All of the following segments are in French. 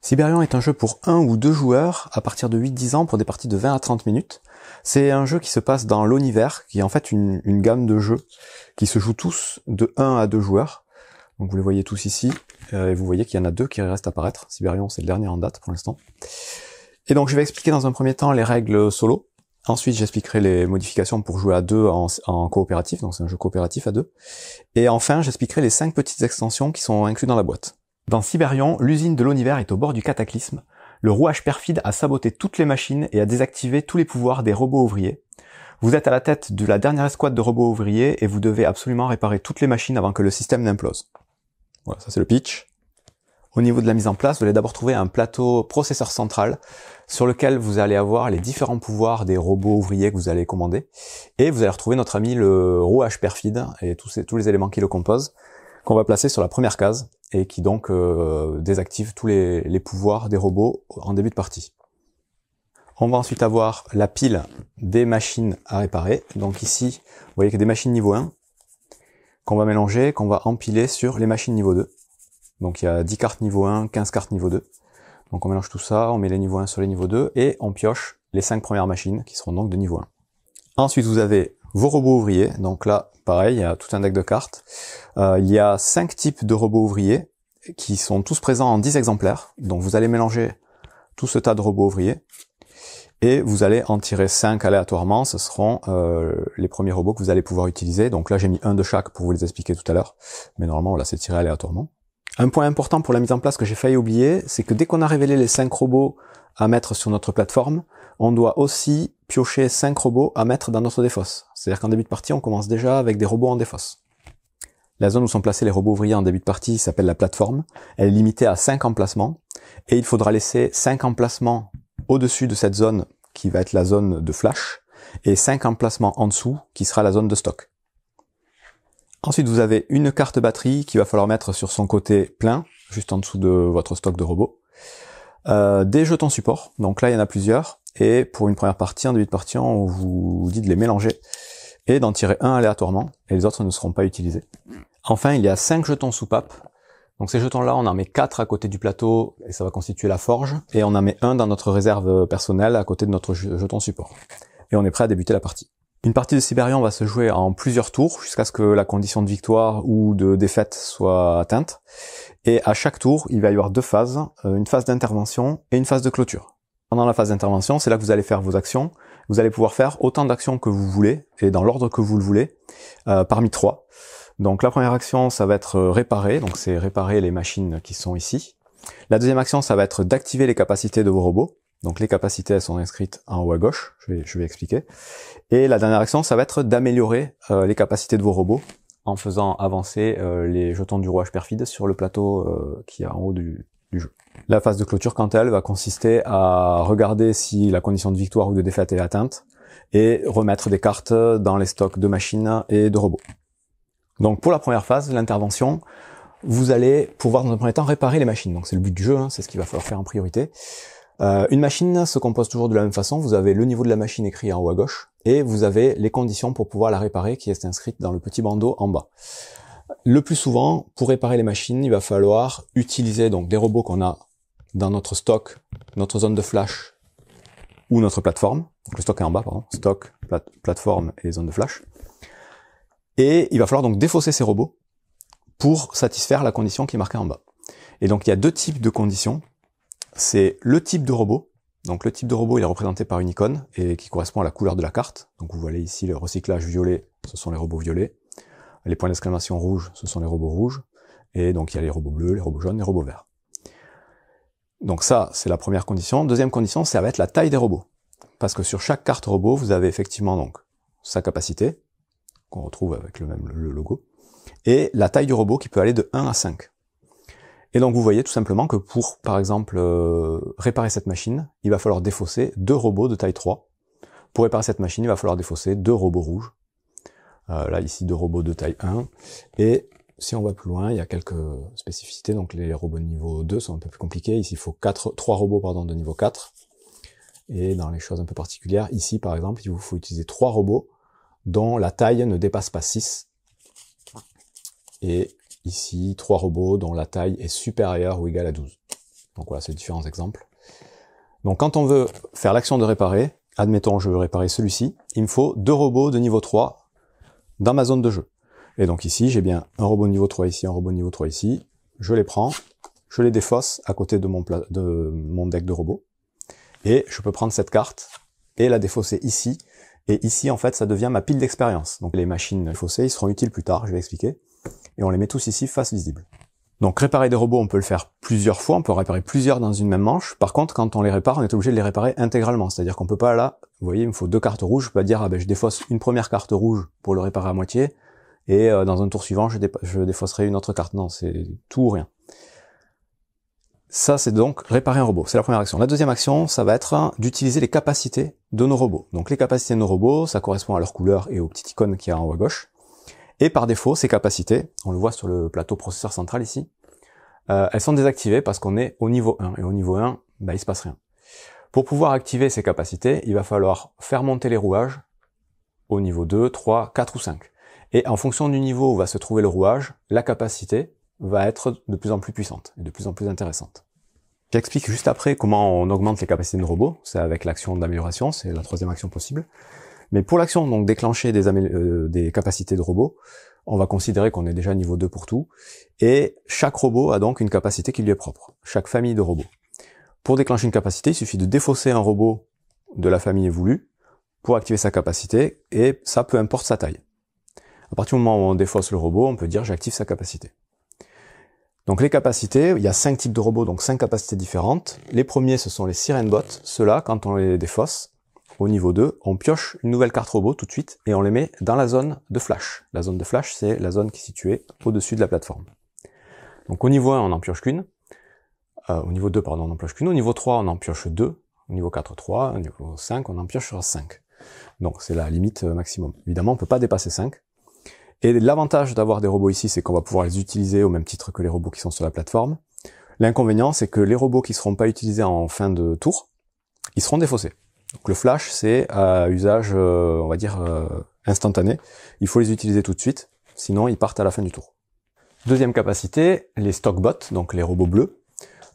Siberian est un jeu pour 1 ou 2 joueurs à partir de 8-10 ans pour des parties de 20 à 30 minutes. C'est un jeu qui se passe dans l'univers, qui est en fait une gamme de jeux qui se jouent tous de 1 à 2 joueurs. Donc vous les voyez tous ici, et vous voyez qu'il y en a 2 qui restent à apparaître. Siberian, c'est le dernier en date pour l'instant. Et donc je vais expliquer dans un premier temps les règles solo. Ensuite j'expliquerai les modifications pour jouer à 2 en coopératif, donc c'est un jeu coopératif à 2. Et enfin j'expliquerai les 5 petites extensions qui sont incluses dans la boîte. Dans Siberian, l'usine de l'univers est au bord du cataclysme. Le rouage perfide a saboté toutes les machines et a désactivé tous les pouvoirs des robots ouvriers. Vous êtes à la tête de la dernière escouade de robots ouvriers et vous devez absolument réparer toutes les machines avant que le système n'implose. Voilà, ça c'est le pitch. Au niveau de la mise en place, vous allez d'abord trouver un plateau processeur central sur lequel vous allez avoir les différents pouvoirs des robots ouvriers que vous allez commander. Et vous allez retrouver notre ami le rouage perfide et tous les éléments qui le composent, qu'on va placer sur la première case et qui donc désactive tous les pouvoirs des robots en début de partie. On va ensuite avoir la pile des machines à réparer. Donc ici, vous voyez qu'il y a des machines niveau 1 qu'on va mélanger, qu'on va empiler sur les machines niveau 2. Donc il y a 10 cartes niveau 1, 15 cartes niveau 2. Donc on mélange tout ça, on met les niveaux 1 sur les niveaux 2 et on pioche les 5 premières machines qui seront donc de niveau 1. Ensuite vous avez vos robots ouvriers. Donc là, pareil, il y a tout un deck de cartes. Il y a 5 types de robots ouvriers qui sont tous présents en 10 exemplaires. Donc vous allez mélanger tout ce tas de robots ouvriers et vous allez en tirer 5 aléatoirement. Ce seront les premiers robots que vous allez pouvoir utiliser. Donc là, j'ai mis un de chaque pour vous les expliquer tout à l'heure. Mais normalement, là, c'est tiré aléatoirement. Un point important pour la mise en place que j'ai failli oublier, c'est que dès qu'on a révélé les 5 robots à mettre sur notre plateforme, on doit aussi piocher 5 robots à mettre dans notre défausse. C'est-à-dire qu'en début de partie, on commence déjà avec des robots en défausse. La zone où sont placés les robots ouvriers en début de partie s'appelle la plateforme. Elle est limitée à 5 emplacements. Et il faudra laisser 5 emplacements au-dessus de cette zone qui va être la zone de flash, et 5 emplacements en dessous qui sera la zone de stock. Ensuite, vous avez une carte batterie qu'il va falloir mettre sur son côté plein, juste en dessous de votre stock de robots. Des jetons support, donc là il y en a plusieurs, et pour une première partie, en début de partie, on vous dit de les mélanger et d'en tirer un aléatoirement, et les autres ne seront pas utilisés. Enfin, il y a 5 jetons soupape. Donc ces jetons-là, on en met 4 à côté du plateau, et ça va constituer la forge, et on en met un dans notre réserve personnelle à côté de notre jeton support. Et on est prêt à débuter la partie. Une partie de Siberian va se jouer en plusieurs tours, jusqu'à ce que la condition de victoire ou de défaite soit atteinte. Et à chaque tour, il va y avoir 2 phases, une phase d'intervention et une phase de clôture. Pendant la phase d'intervention, c'est là que vous allez faire vos actions. Vous allez pouvoir faire autant d'actions que vous voulez, et dans l'ordre que vous le voulez, parmi 3. Donc la première action, ça va être réparer, donc c'est réparer les machines qui sont ici. La deuxième action, ça va être d'activer les capacités de vos robots. Donc les capacités, elles sont inscrites en haut à gauche, je vais expliquer. Et la dernière action, ça va être d'améliorer les capacités de vos robots en faisant avancer les jetons du rouage perfide sur le plateau qui est en haut du jeu. La phase de clôture, quant à elle, va consister à regarder si la condition de victoire ou de défaite est atteinte et remettre des cartes dans les stocks de machines et de robots. Donc pour la première phase, l'intervention, vous allez pouvoir dans un premier temps réparer les machines. Donc c'est le but du jeu, hein, c'est ce qu'il va falloir faire en priorité. Une machine se compose toujours de la même façon. Vous avez le niveau de la machine écrit en haut à gauche et vous avez les conditions pour pouvoir la réparer qui est inscrite dans le petit bandeau en bas. Le plus souvent, pour réparer les machines, il va falloir utiliser donc des robots qu'on a dans notre stock, notre zone de flash ou notre plateforme. Donc le stock est en bas, pardon. Stock, plateforme et zone de flash. Et il va falloir donc défausser ces robots pour satisfaire la condition qui est marquée en bas. Et donc il y a 2 types de conditions. C'est le type de robot. Donc le type de robot, il est représenté par une icône et qui correspond à la couleur de la carte. Donc vous voyez ici le recyclage violet, ce sont les robots violets. Les points d'exclamation rouges, ce sont les robots rouges. Et donc il y a les robots bleus, les robots jaunes, les robots verts. Donc ça, c'est la première condition. Deuxième condition, ça va être la taille des robots. Parce que sur chaque carte robot, vous avez effectivement donc sa capacité, qu'on retrouve avec le logo, et la taille du robot qui peut aller de 1 à 5. Et donc vous voyez tout simplement que pour, par exemple, réparer cette machine, il va falloir défausser 2 robots de taille 3. Pour réparer cette machine, il va falloir défausser 2 robots rouges. Là, ici, 2 robots de taille 1. Et si on va plus loin, il y a quelques spécificités. Donc les robots de niveau 2 sont un peu plus compliqués. Ici, il faut 3 robots de niveau 4. Et dans les choses un peu particulières, ici, par exemple, il vous faut utiliser 3 robots dont la taille ne dépasse pas 6. Et ici, 3 robots dont la taille est supérieure ou égale à 12. Donc voilà, c'est différents exemples. Donc quand on veut faire l'action de réparer, admettons je veux réparer celui-ci, il me faut 2 robots de niveau 3 dans ma zone de jeu. Et donc ici, j'ai bien un robot niveau 3 ici, un robot niveau 3 ici. Je les prends, je les défausse à côté de mon deck de robots. Et je peux prendre cette carte et la défausser ici. Et ici, en fait, ça devient ma pile d'expérience. Donc les machines défaussées, ils seront utiles plus tard, je vais expliquer. Et on les met tous ici, face visible. Donc réparer des robots, on peut le faire plusieurs fois, on peut réparer plusieurs dans une même manche. Par contre, quand on les répare, on est obligé de les réparer intégralement. C'est-à-dire qu'on peut pas là, vous voyez, il me faut 2 cartes rouges, je peux pas dire, ah ben je défausse une première carte rouge pour le réparer à moitié, et dans un tour suivant, je défausserai une autre carte. Non, c'est tout ou rien. Ça, c'est donc réparer un robot. C'est la première action. La deuxième action, ça va être d'utiliser les capacités de nos robots. Donc les capacités de nos robots, ça correspond à leur couleur et aux petites icônes qu'il y a en haut à gauche. Et par défaut, ces capacités, on le voit sur le plateau processeur central ici, elles sont désactivées parce qu'on est au niveau 1. Et au niveau 1, il se passe rien. Pour pouvoir activer ces capacités, il va falloir faire monter les rouages au niveau 2, 3, 4 ou 5. Et en fonction du niveau où va se trouver le rouage, la capacité va être de plus en plus puissante et de plus en plus intéressante. J'explique juste après comment on augmente les capacités de nos robots. C'est avec l'action d'amélioration, c'est la troisième action possible. Mais pour l'action donc déclencher des capacités de robots, on va considérer qu'on est déjà niveau 2 pour tout. Et chaque robot a donc une capacité qui lui est propre. Chaque famille de robots. Pour déclencher une capacité, il suffit de défausser un robot de la famille voulue pour activer sa capacité, et ça peu importe sa taille. À partir du moment où on défausse le robot, on peut dire j'active sa capacité. Donc les capacités, il y a 5 types de robots, donc 5 capacités différentes. Les premiers, ce sont les Siren Bots. Ceux-là, quand on les défausse, au niveau 2, on pioche une nouvelle carte robot tout de suite et on les met dans la zone de flash. La zone de flash, c'est la zone qui est située au-dessus de la plateforme. Donc au niveau 1, on n'en pioche qu'une. Au niveau 2, pardon, on n'en pioche qu'une. Au niveau 3, on en pioche 2. Au niveau 4, 3. Au niveau 5, on en pioche 5. Donc c'est la limite maximum. Évidemment, on ne peut pas dépasser 5. Et l'avantage d'avoir des robots ici, c'est qu'on va pouvoir les utiliser au même titre que les robots qui sont sur la plateforme. L'inconvénient, c'est que les robots qui ne seront pas utilisés en fin de tour, ils seront défaussés. Donc le flash, c'est à usage, on va dire, instantané. Il faut les utiliser tout de suite, sinon ils partent à la fin du tour. Deuxième capacité, les stock bots, donc les robots bleus.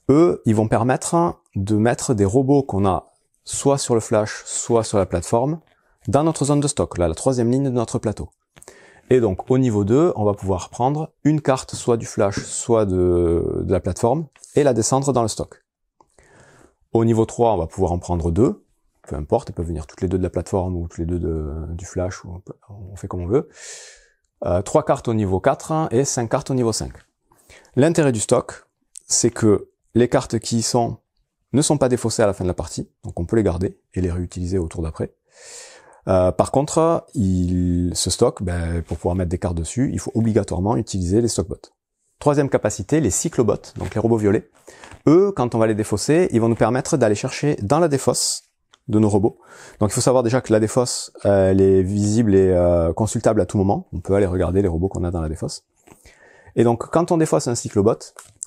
Eux, ils vont permettre de mettre des robots qu'on a soit sur le flash, soit sur la plateforme, dans notre zone de stock, là, la troisième ligne de notre plateau. Et donc au niveau 2, on va pouvoir prendre une carte soit du flash, soit de la plateforme, et la descendre dans le stock. Au niveau 3, on va pouvoir en prendre 2, peu importe, elles peuvent venir toutes les 2 de la plateforme ou toutes les 2 du flash, ou on fait comme on veut. 3 cartes au niveau 4 et 5 cartes au niveau 5. L'intérêt du stock, c'est que les cartes qui ne sont pas défaussées à la fin de la partie, donc on peut les garder et les réutiliser au tour d'après. Par contre, ce stock, pour pouvoir mettre des cartes dessus, il faut obligatoirement utiliser les stockbots. Troisième capacité, les cyclobots, donc les robots violets. Eux, quand on va les défausser, ils vont nous permettre d'aller chercher dans la défausse de nos robots. Donc il faut savoir déjà que la défausse, elle est visible et consultable à tout moment. On peut aller regarder les robots qu'on a dans la défausse. Et donc quand on défausse un cyclobot,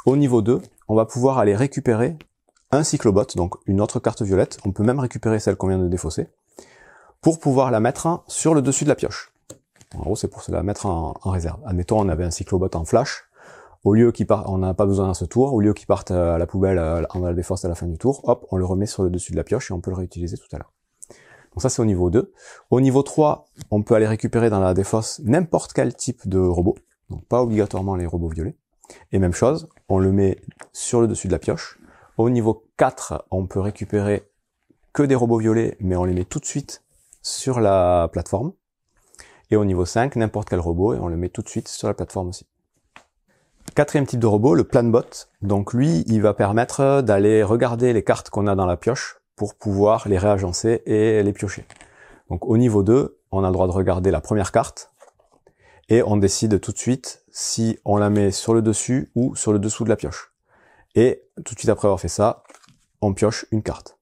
au niveau 2, on va pouvoir aller récupérer un cyclobot, donc une autre carte violette. On peut même récupérer celle qu'on vient de défausser, pour pouvoir la mettre sur le dessus de la pioche. En gros, c'est pour se la mettre en réserve. Admettons, on avait un cyclobot en flash. Au lieu qu'il parte, on n'a pas besoin à ce tour. Au lieu qu'il parte à la poubelle, on va la défausse à la fin du tour. Hop, on le remet sur le dessus de la pioche et on peut le réutiliser tout à l'heure. Donc ça, c'est au niveau 2. Au niveau 3, on peut aller récupérer dans la défausse n'importe quel type de robot. Donc pas obligatoirement les robots violets. Et même chose, on le met sur le dessus de la pioche. Au niveau 4, on peut récupérer que des robots violets, mais on les met tout de suite sur la plateforme. Et au niveau 5, n'importe quel robot, et on le met tout de suite sur la plateforme aussi. Quatrième type de robot, le planbot. Donc lui, il va permettre d'aller regarder les cartes qu'on a dans la pioche pour pouvoir les réagencer et les piocher. Donc au niveau 2, on a le droit de regarder la première carte et on décide tout de suite si on la met sur le dessus ou sur le dessous de la pioche. Et tout de suite après avoir fait ça, on pioche une carte.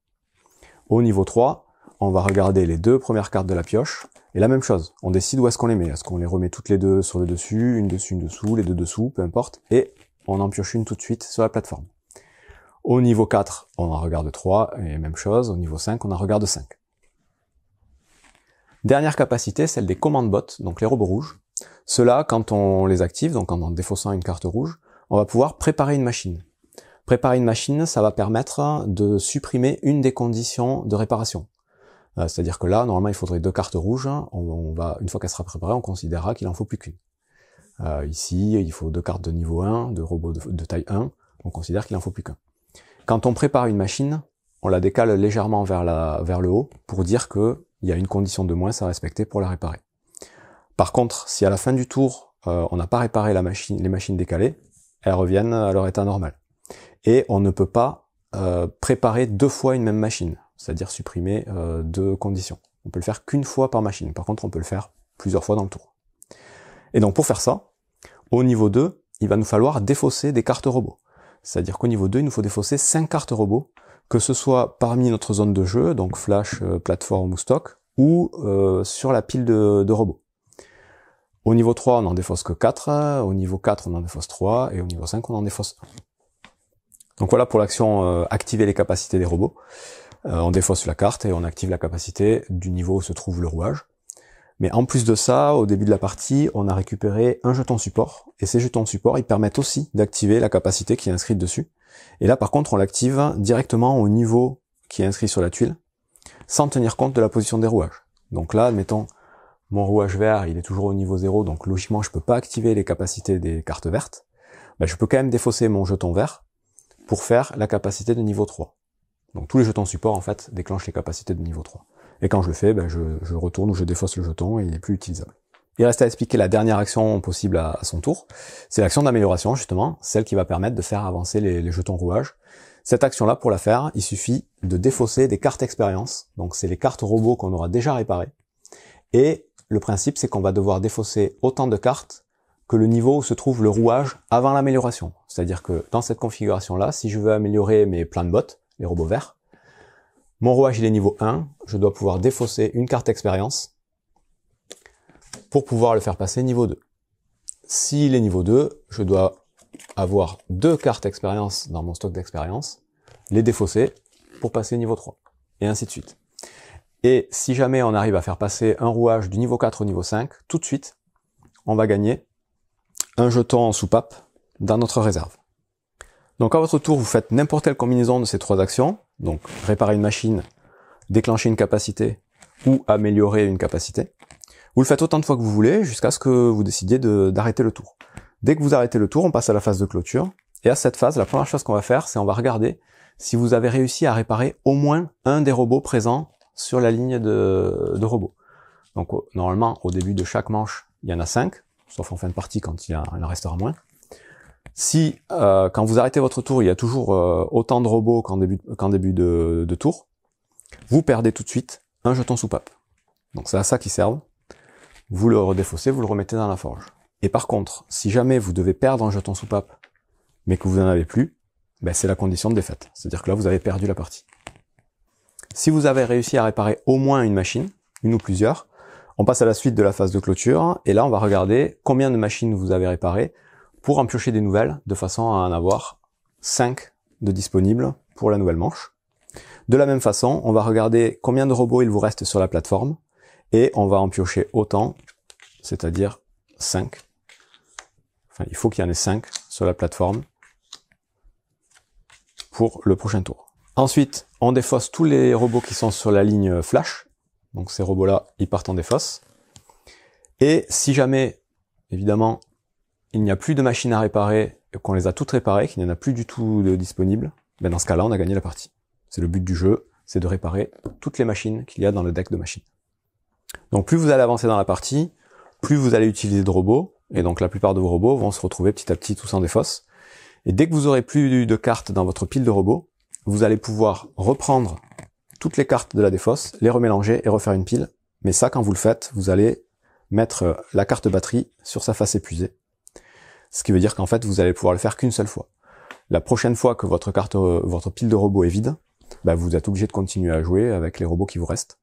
Au niveau 3, on va regarder les 2 premières cartes de la pioche, et la même chose, on décide où est-ce qu'on les met. Est-ce qu'on les remet toutes les 2 sur le dessus, une dessous, les 2 dessous, peu importe, et on en pioche une tout de suite sur la plateforme. Au niveau 4, on en regarde 3, et même chose, au niveau 5, on en regarde 5. Dernière capacité, celle des command bots, donc les robots rouges. Ceux-là, quand on les active, donc en défaussant une carte rouge, on va pouvoir préparer une machine. Préparer une machine, ça va permettre de supprimer une des conditions de réparation. C'est-à-dire que là, normalement, il faudrait 2 cartes rouges. Une fois qu'elle sera préparée, on considérera qu'il en faut plus qu'une. Ici, il faut 2 cartes de niveau 1, de robot de taille 1. On considère qu'il en faut plus qu'un. Quand on prépare une machine, on la décale légèrement vers le haut pour dire qu'il y a une condition de moins à respecter pour la réparer. Par contre, si à la fin du tour, on n'a pas réparé les machines décalées, elles reviennent à leur état normal. Et on ne peut pas préparer 2 fois une même machine, c'est-à-dire supprimer 2 conditions. On peut le faire qu'une fois par machine. Par contre, on peut le faire plusieurs fois dans le tour. Et donc pour faire ça, au niveau 2, il va nous falloir défausser des cartes robots. C'est-à-dire qu'au niveau 2, il nous faut défausser 5 cartes robots, que ce soit parmi notre zone de jeu, donc flash, plateforme ou stock, ou sur la pile de robots. Au niveau 3, on n'en défausse que 4, au niveau 4, on en défausse 3, et au niveau 5, on en défausse 1. Donc voilà pour l'action activer les capacités des robots. On défausse la carte et on active la capacité du niveau où se trouve le rouage. Mais en plus de ça, au début de la partie, on a récupéré un jeton support. Et ces jetons support, ils permettent aussi d'activer la capacité qui est inscrite dessus. Et là, par contre, on l'active directement au niveau qui est inscrit sur la tuile, sans tenir compte de la position des rouages. Donc là, admettons, mon rouage vert, il est toujours au niveau 0, donc logiquement, je peux pas activer les capacités des cartes vertes. Ben, je peux quand même défausser mon jeton vert pour faire la capacité de niveau 3. Donc tous les jetons support, en fait, déclenchent les capacités de niveau 3. Et quand je le fais, ben, je retourne ou je défausse le jeton et il n'est plus utilisable. Il reste à expliquer la dernière action possible à son tour. C'est l'action d'amélioration, justement, celle qui va permettre de faire avancer les jetons rouage. Cette action-là, pour la faire, il suffit de défausser des cartes expérience. Donc c'est les cartes robots qu'on aura déjà réparées. Et le principe, c'est qu'on va devoir défausser autant de cartes que le niveau où se trouve le rouage avant l'amélioration. C'est-à-dire que dans cette configuration-là, si je veux améliorer mes plein de bottes, les robots verts, mon rouage il est niveau 1, je dois pouvoir défausser une carte expérience pour pouvoir le faire passer niveau 2. S'il est niveau 2, je dois avoir 2 cartes expérience dans mon stock d'expérience, les défausser pour passer niveau 3, et ainsi de suite. Et si jamais on arrive à faire passer un rouage du niveau 4 au niveau 5, tout de suite, on va gagner un jeton en soupape dans notre réserve. Donc à votre tour, vous faites n'importe quelle combinaison de ces 3 actions, donc réparer une machine, déclencher une capacité ou améliorer une capacité. Vous le faites autant de fois que vous voulez jusqu'à ce que vous décidiez d'arrêter le tour. Dès que vous arrêtez le tour, on passe à la phase de clôture. Et à cette phase, la première chose qu'on va faire, c'est on va regarder si vous avez réussi à réparer au moins un des robots présents sur la ligne de robots. Donc normalement, au début de chaque manche, il y en a 5, sauf en fin de partie quand il en restera moins. Si quand vous arrêtez votre tour, il y a toujours autant de robots qu'en début de tour, vous perdez tout de suite un jeton soupape. Donc c'est à ça qu'ils servent. Vous le redéfaussez, vous le remettez dans la forge. Et par contre, si jamais vous devez perdre un jeton soupape, mais que vous n'en avez plus, ben c'est la condition de défaite. C'est-à-dire que là, vous avez perdu la partie. Si vous avez réussi à réparer au moins une machine, une ou plusieurs, on passe à la suite de la phase de clôture, et là, on va regarder combien de machines vous avez réparées pour en piocher des nouvelles, de façon à en avoir 5 de disponibles pour la nouvelle manche. De la même façon, on va regarder combien de robots il vous reste sur la plateforme, et on va en piocher autant, c'est-à-dire 5. Enfin, il faut qu'il y en ait 5 sur la plateforme pour le prochain tour. Ensuite, on défausse tous les robots qui sont sur la ligne flash. Donc ces robots-là, ils partent en défausse. Et si jamais, évidemment, il n'y a plus de machines à réparer, qu'on les a toutes réparées, qu'il n'y en a plus du tout de disponibles, ben dans ce cas-là, on a gagné la partie. C'est le but du jeu, c'est de réparer toutes les machines qu'il y a dans le deck de machines. Donc plus vous allez avancer dans la partie, plus vous allez utiliser de robots, et donc la plupart de vos robots vont se retrouver petit à petit tous en défausse. Et dès que vous aurez plus de cartes dans votre pile de robots, vous allez pouvoir reprendre toutes les cartes de la défausse, les remélanger et refaire une pile. Mais ça, quand vous le faites, vous allez mettre la carte batterie sur sa face épuisée. Ce qui veut dire qu'en fait, vous allez pouvoir le faire qu'une seule fois. La prochaine fois que votre pile de robots est vide, bah, vous êtes obligé de continuer à jouer avec les robots qui vous restent.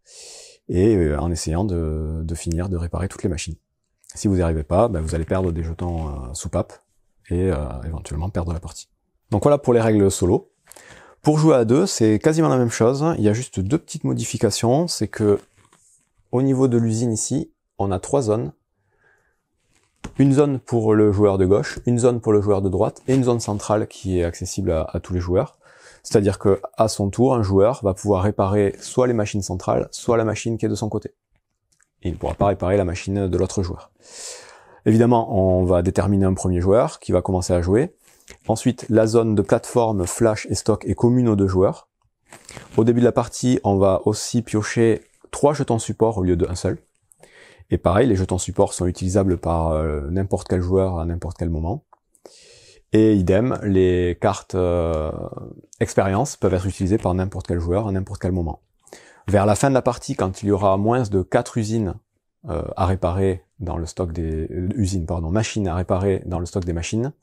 Et en essayant de finir de réparer toutes les machines. Si vous n'y arrivez pas, bah, vous allez perdre des jetons soupapes et éventuellement perdre la partie. Donc voilà pour les règles solo. Pour jouer à 2, c'est quasiment la même chose. Il y a juste 2 petites modifications. C'est que au niveau de l'usine ici, on a 3 zones. une zone pour le joueur de gauche, une zone pour le joueur de droite et une zone centrale qui est accessible à tous les joueurs. C'est-à-dire que à son tour, un joueur va pouvoir réparer soit les machines centrales, soit la machine qui est de son côté. Et il ne pourra pas réparer la machine de l'autre joueur. Évidemment, on va déterminer un premier joueur qui va commencer à jouer. Ensuite, la zone de plateforme, flash et stock est commune aux deux joueurs. Au début de la partie, on va aussi piocher 3 jetons support au lieu d'un seul. Et pareil, les jetons support sont utilisables par n'importe quel joueur à n'importe quel moment. Et idem, les cartes expérience peuvent être utilisées par n'importe quel joueur à n'importe quel moment. Vers la fin de la partie, quand il y aura moins de 4 usines à réparer dans le stock des machines à réparer dans le stock des machines,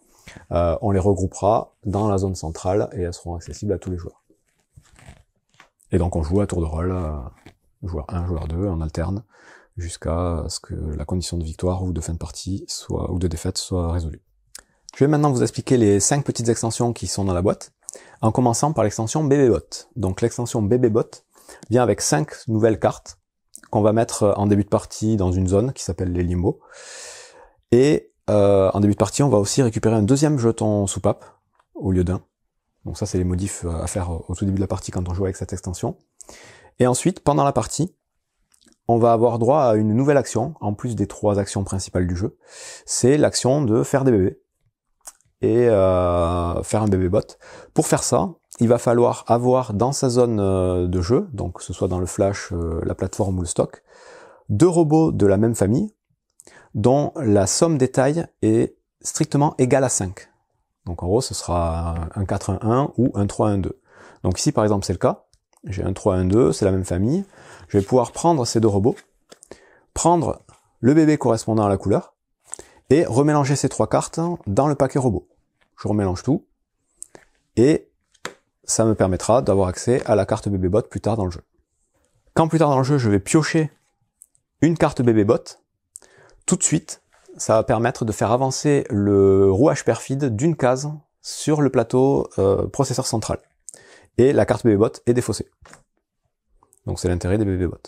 on les regroupera dans la zone centrale et elles seront accessibles à tous les joueurs. Et donc on joue à tour de rôle, joueur 1, joueur 2, on alterne, jusqu'à ce que la condition de victoire ou de fin de partie ou de défaite soit résolue. Je vais maintenant vous expliquer les 5 petites extensions qui sont dans la boîte, en commençant par l'extension BBBot. Donc l'extension BBBot vient avec 5 nouvelles cartes qu'on va mettre en début de partie dans une zone qui s'appelle les limbos. Et en début de partie, on va aussi récupérer un deuxième jeton soupape au lieu d'un. Donc ça, c'est les modifs à faire au tout début de la partie quand on joue avec cette extension. Et ensuite, pendant la partie, on va avoir droit à une nouvelle action, en plus des 3 actions principales du jeu. C'est l'action de faire des bébés et faire un bébé-bot. Pour faire ça, il va falloir avoir dans sa zone de jeu, donc que ce soit dans le flash, la plateforme ou le stock, 2 robots de la même famille, dont la somme des tailles est strictement égale à 5. Donc en gros, ce sera un 4-1-1 ou un 3-1-2. Donc ici, par exemple, c'est le cas. J'ai un 3-1-2, c'est la même famille. Je vais pouvoir prendre ces 2 robots, prendre le bébé correspondant à la couleur, et remélanger ces 3 cartes dans le paquet robot. Je remélange tout, et ça me permettra d'avoir accès à la carte BBBot plus tard dans le jeu. Quand plus tard dans le jeu, je vais piocher une carte BBBot, tout de suite, ça va permettre de faire avancer le rouage perfide d'une case sur le plateau processeur central. Et la carte BBBot est défaussée. Donc c'est l'intérêt des BBBot.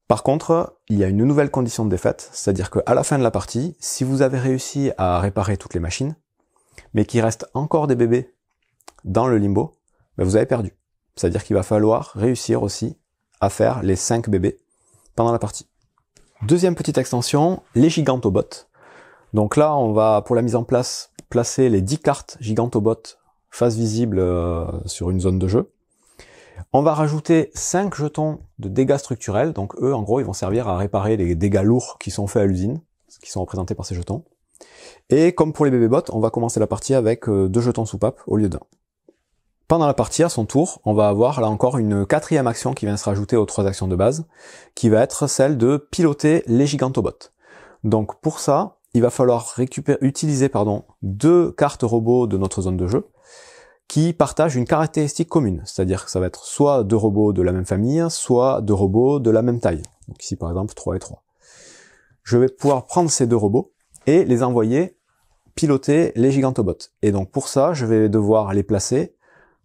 Par contre, il y a une nouvelle condition de défaite, c'est-à-dire qu'à la fin de la partie, si vous avez réussi à réparer toutes les machines, mais qu'il reste encore des bébés dans le limbo, ben vous avez perdu. C'est-à-dire qu'il va falloir réussir aussi à faire les 5 bébés pendant la partie. Deuxième petite extension, les gigantobots. Donc là, on va, pour la mise en place, placer les 10 cartes gigantobots face visible sur une zone de jeu. On va rajouter 5 jetons de dégâts structurels, donc eux, en gros, ils vont servir à réparer les dégâts lourds qui sont faits à l'usine, qui sont représentés par ces jetons. Et comme pour les bébés-bots, on va commencer la partie avec 2 jetons soupapes au lieu d'un. Pendant la partie, à son tour, on va avoir là encore une 4e action qui vient se rajouter aux 3 actions de base, qui va être celle de piloter les gigantobots. Donc pour ça, il va falloir utiliser 2 cartes robots de notre zone de jeu, qui partagent une caractéristique commune, c'est-à-dire que ça va être soit 2 robots de la même famille, soit 2 robots de la même taille. Donc ici par exemple 3 et 3. Je vais pouvoir prendre ces 2 robots et les envoyer piloter les gigantobots. Et donc pour ça, je vais devoir les placer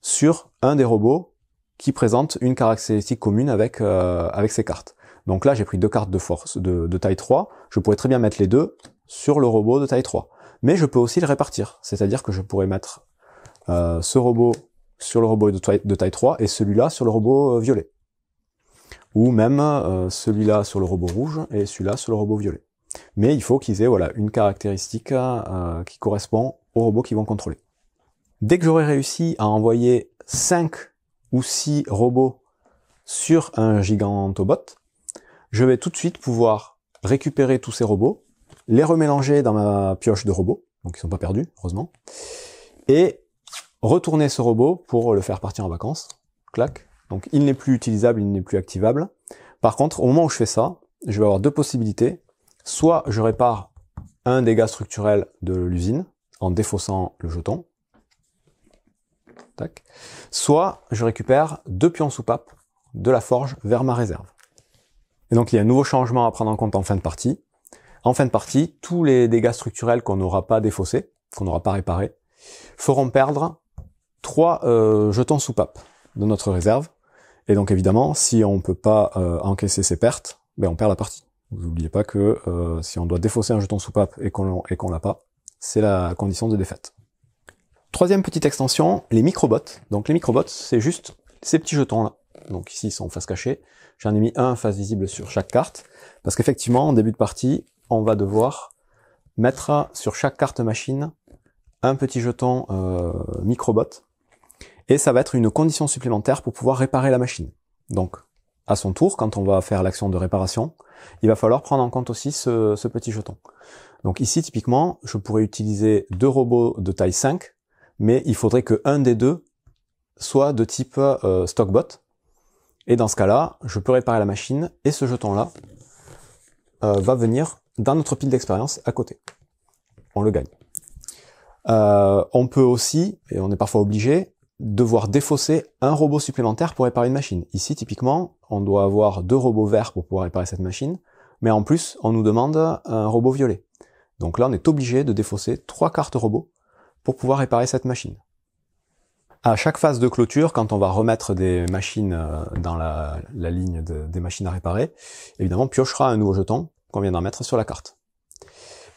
sur un des robots qui présente une caractéristique commune avec ces cartes. Donc là, j'ai pris 2 cartes de force de taille 3, je pourrais très bien mettre les 2 sur le robot de taille 3. Mais je peux aussi le répartir, c'est-à-dire que je pourrais mettre ce robot sur le robot de taille 3 et celui-là sur le robot violet. Ou même celui-là sur le robot rouge et celui-là sur le robot violet. Mais il faut qu'ils aient une caractéristique qui correspond aux robots qu'ils vont contrôler. Dès que j'aurai réussi à envoyer 5 ou 6 robots sur un gigantobot, je vais tout de suite pouvoir récupérer tous ces robots, les remélanger dans ma pioche de robots, donc ils sont pas perdus, heureusement, et retourner ce robot pour le faire partir en vacances. Clac. Donc il n'est plus utilisable, il n'est plus activable. Par contre, au moment où je fais ça, je vais avoir 2 possibilités. Soit je répare un dégât structurel de l'usine en défaussant le jeton. Tac. Soit je récupère 2 pions soupapes de la forge vers ma réserve. Et donc il y a un nouveau changement à prendre en compte en fin de partie. En fin de partie, tous les dégâts structurels qu'on n'aura pas défaussés, qu'on n'aura pas réparés, feront perdre 3 jetons soupapes de notre réserve. Et donc évidemment, si on ne peut pas encaisser ces pertes, on perd la partie. Vous n'oubliez pas que si on doit défausser un jeton soupape et qu'on l'a pas, c'est la condition de défaite. Troisième petite extension, les microbots. Donc les microbots, c'est juste ces petits jetons là. Donc ici ils sont en face cachée. J'en ai mis un en face visible sur chaque carte. Parce qu'effectivement, en début de partie, on va devoir mettre sur chaque carte machine un petit jeton microbot. Et ça va être une condition supplémentaire pour pouvoir réparer la machine. Donc, à son tour, quand on va faire l'action de réparation, il va falloir prendre en compte aussi ce petit jeton. Donc ici, typiquement, je pourrais utiliser 2 robots de taille 5, mais il faudrait que un des deux soit de type stockbot. Et dans ce cas-là, je peux réparer la machine, et ce jeton-là va venir dans notre pile d'expérience à côté. On le gagne. On peut aussi, et on est parfois obligé, devoir défausser un robot supplémentaire pour réparer une machine. Ici, typiquement, on doit avoir 2 robots verts pour pouvoir réparer cette machine, mais en plus, on nous demande un robot violet. Donc là, on est obligé de défausser 3 cartes robots pour pouvoir réparer cette machine. À chaque phase de clôture, quand on va remettre des machines dans la ligne des machines à réparer, évidemment, on piochera un nouveau jeton qu'on vient d'en mettre sur la carte.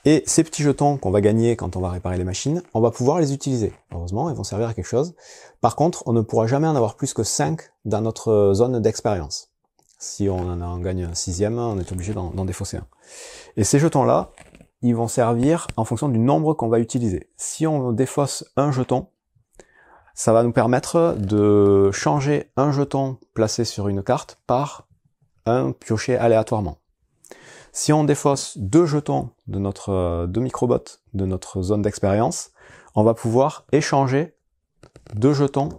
Et ces petits jetons qu'on va gagner quand on va réparer les machines, on va pouvoir les utiliser. Heureusement, ils vont servir à quelque chose. Par contre, on ne pourra jamais en avoir plus que 5 dans notre zone d'expérience. Si on en gagne un 6e, on est obligé d'en défausser un. Et ces jetons-là, ils vont servir en fonction du nombre qu'on va utiliser. Si on défausse un jeton, ça va nous permettre de changer un jeton placé sur une carte par un pioché aléatoirement. Si on défausse 2 jetons de notre 2 microbots de notre zone d'expérience, on va pouvoir échanger 2 jetons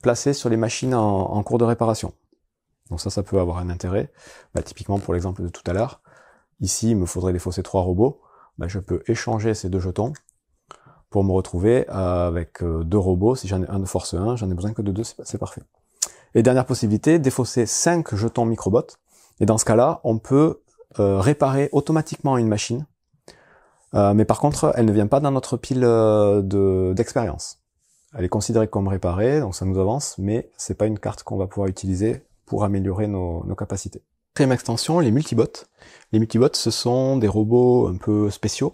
placés sur les machines en cours de réparation. Donc ça peut avoir un intérêt. Typiquement pour l'exemple de tout à l'heure, ici il me faudrait défausser 3 robots. Je peux échanger ces 2 jetons pour me retrouver avec 2 robots. Si j'en ai un de force 1, j'en ai besoin que de 2, c'est parfait. Et dernière possibilité, défausser 5 jetons microbots. Et dans ce cas-là, on peut réparer automatiquement une machine, mais par contre elle ne vient pas dans notre pile d'expérience. Elle est considérée comme réparée, donc ça nous avance, mais c'est pas une carte qu'on va pouvoir utiliser pour améliorer nos capacités. Quatrième extension, les multibots. Les multibots, ce sont des robots un peu spéciaux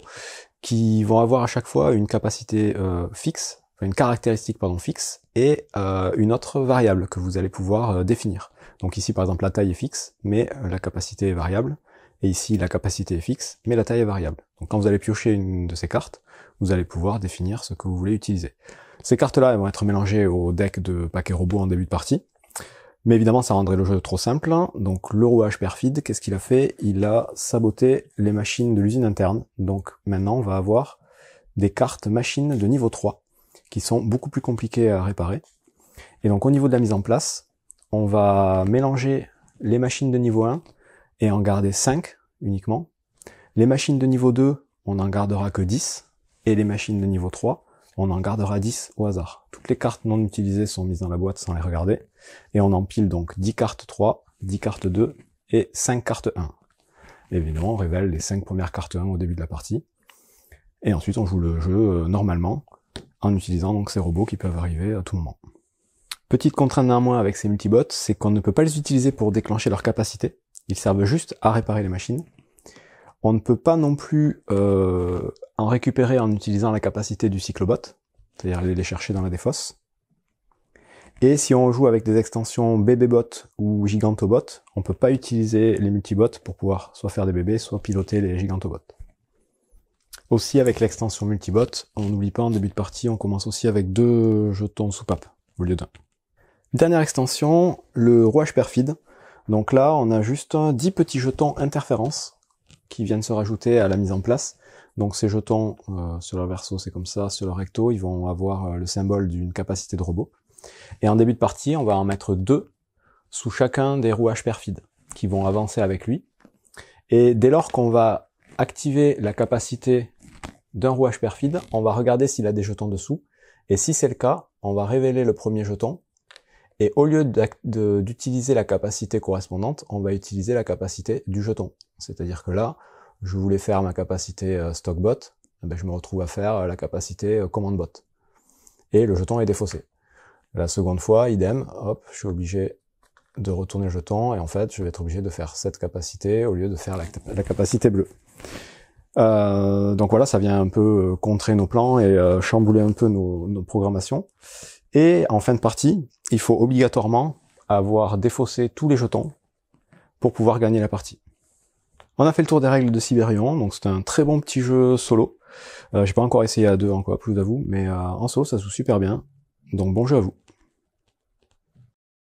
qui vont avoir à chaque fois une capacité fixe, enfin une caractéristique fixe, et une autre variable que vous allez pouvoir définir. Donc ici par exemple la taille est fixe, mais la capacité est variable. Et ici, la capacité est fixe, mais la taille est variable. Donc quand vous allez piocher une de ces cartes, vous allez pouvoir définir ce que vous voulez utiliser. Ces cartes-là, elles vont être mélangées au deck de paquets robots en début de partie. Mais évidemment, ça rendrait le jeu trop simple. Donc le rouage perfide, qu'est-ce qu'il a fait? Il a saboté les machines de l'usine interne. Donc maintenant, on va avoir des cartes machines de niveau 3, qui sont beaucoup plus compliquées à réparer. Et donc au niveau de la mise en place, on va mélanger les machines de niveau 1, et en garder 5 uniquement. Les machines de niveau 2, on n'en gardera que 10, et les machines de niveau 3, on en gardera 10 au hasard. Toutes les cartes non utilisées sont mises dans la boîte sans les regarder, et on empile donc 10 cartes 3, 10 cartes 2, et 5 cartes 1. Et évidemment, on révèle les 5 premières cartes 1 au début de la partie, et ensuite on joue le jeu normalement, en utilisant donc ces robots qui peuvent arriver à tout moment. Petite contrainte néanmoins avec ces multibots, c'est qu'on ne peut pas les utiliser pour déclencher leur capacité. Ils servent juste à réparer les machines. On ne peut pas non plus en récupérer en utilisant la capacité du cyclobot, c'est-à-dire aller les chercher dans la défausse. Et si on joue avec des extensions bébébot ou gigantobot, on peut pas utiliser les multibots pour pouvoir soit faire des bébés, soit piloter les gigantobots. Aussi avec l'extension multibot, on n'oublie pas en début de partie, on commence aussi avec 2 jetons soupapes au lieu d'1. Dernière extension, le rouage perfide. Donc là, on a juste 10 petits jetons interférences qui viennent se rajouter à la mise en place. Donc ces jetons, sur leur verso c'est comme ça, sur leur recto, ils vont avoir le symbole d'une capacité de robot. Et en début de partie, on va en mettre 2 sous chacun des rouages perfides, qui vont avancer avec lui. Et dès lors qu'on va activer la capacité d'un rouage perfide, on va regarder s'il a des jetons dessous. Et si c'est le cas, on va révéler le premier jeton. Et au lieu d'utiliser la capacité correspondante, on va utiliser la capacité du jeton. C'est-à-dire que là, je voulais faire ma capacité stockbot, je me retrouve à faire la capacité commandbot. Et le jeton est défaussé. La seconde fois, idem, hop, je suis obligé de retourner le jeton, et en fait, je vais être obligé de faire cette capacité au lieu de faire la capacité bleue. Donc voilà, ça vient un peu contrer nos plans et chambouler un peu nos programmations. Et en fin de partie, il faut obligatoirement avoir défaussé tous les jetons pour pouvoir gagner la partie. On a fait le tour des règles de Siberion, donc c'est un très bon petit jeu solo. J'ai pas encore essayé à deux en coop, je vous avoue, mais en solo ça se joue super bien. Donc bon jeu à vous.